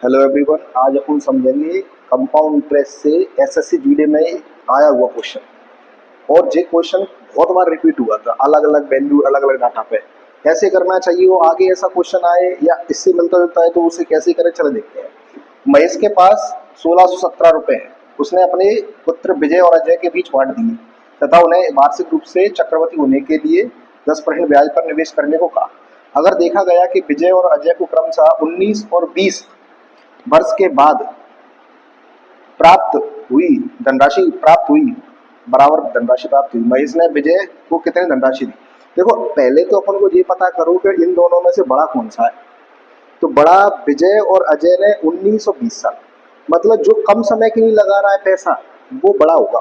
Hello everyone, आज अपन समझेंगे compound interest से एसएससी जीडी में आया हुआ क्वेश्चन। और ये क्वेश्चन बहुत बार रिपीट हुआ था, अलग अलग वैल्यू अलग अलग डाटा पे। कैसे करना चाहिए वो आगे ऐसा क्वेश्चन आए या इससे मिलता जुलता है तो उसे कैसे करें, चलो देखते हैं। महेश के पास 1617 रुपए है। उसने अपने पुत्र विजय और अजय के बीच बांट दिए तथा उन्हें वार्षिक रूप से चक्रवर्ती होने के लिए 10% ब्याज पर निवेश करने को कहा। अगर देखा गया कि विजय और अजय को क्रमशः 19 और 20 वर्ष के बाद प्राप्त हुई धनराशि प्राप्त हुई बराबर धनराशि प्राप्त हुई, महेश ने विजय को कितनी धनराशि दी। देखो, पहले तो अपन को ये पता करो कि इन दोनों में से बड़ा कौन सा है। तो बड़ा विजय और अजय ने 19 और 20 साल, मतलब जो कम समय के लिए लगा रहा है पैसा वो बड़ा होगा,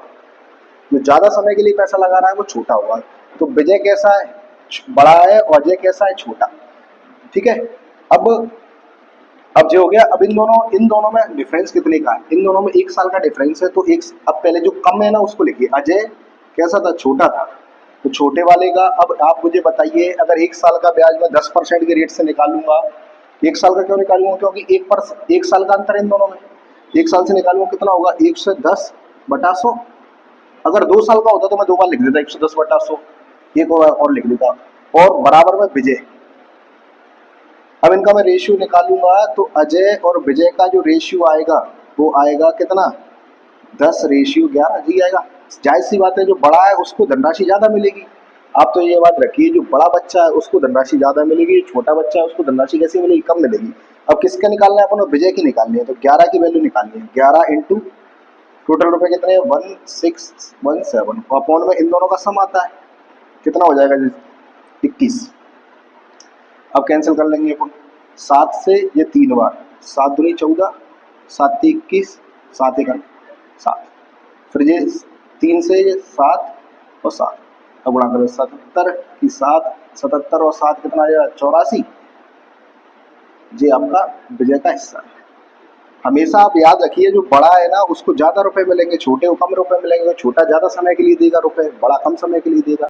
जो ज्यादा समय के लिए पैसा लगा रहा है वो छोटा होगा। तो विजय कैसा है, बड़ा है, और अजय कैसा है, छोटा। ठीक है। अब जो हो गया, अब इन दोनों में डिफरेंस कितने का है। इन दोनों में 1 साल का डिफरेंस है। तो एक, अब पहले जो कम है ना उसको लिखिए। अजय कैसा था, छोटा था, तो छोटे वाले का। अब आप मुझे बताइए, अगर 1 साल का ब्याज मैं 10% के रेट से निकालूंगा, 1 साल का क्यों निकालूंगा, क्योंकि 1 साल का अंतर है इन दोनों में। 1 साल से निकालूंगा कितना होगा, 110/100। अगर 2 साल का होता तो मैं 2 बार लिख देता, 110/100, एक और लिख देता। और बराबर में विजय। अब इनका मैं रेशियो निकालूंगा तो अजय और विजय का जो रेशियो आएगा वो आएगा कितना, 10/11 जी आएगा। जाहिर सी बात है, जो बड़ा है उसको धनराशि ज्यादा मिलेगी। आप तो ये बात रखिए, जो बड़ा बच्चा है उसको धनराशि ज्यादा मिलेगी, छोटा बच्चा है उसको धनराशि कैसे मिलेगी, कम मिलेगी। अब किसका निकालना है अपन, विजय की निकालनी है। तो 11 की वैल्यू निकालनी है। 11 इंटू टोटल रुपए कितने, 1617, अपॉन में इन दोनों का सम आता है, कितना हो जाएगा, 21। अब कैंसिल कर लेंगे अपन। 7 से ये 3 बार, 7 दूनी 14, 7 21, 7 1 7, फिर ये 3 से ये 7 और 7, अब गुणा करो 77 की 7, 77 और 7 कितना आ जाएगा, 84। ये आपका विजय का हिस्सा है। हमेशा आप याद रखिए, जो बड़ा है ना उसको ज्यादा रुपए मिलेंगे, छोटे को कम रुपए मिलेंगे। छोटा ज्यादा समय के लिए देगा रुपए, बड़ा कम समय के लिए देगा।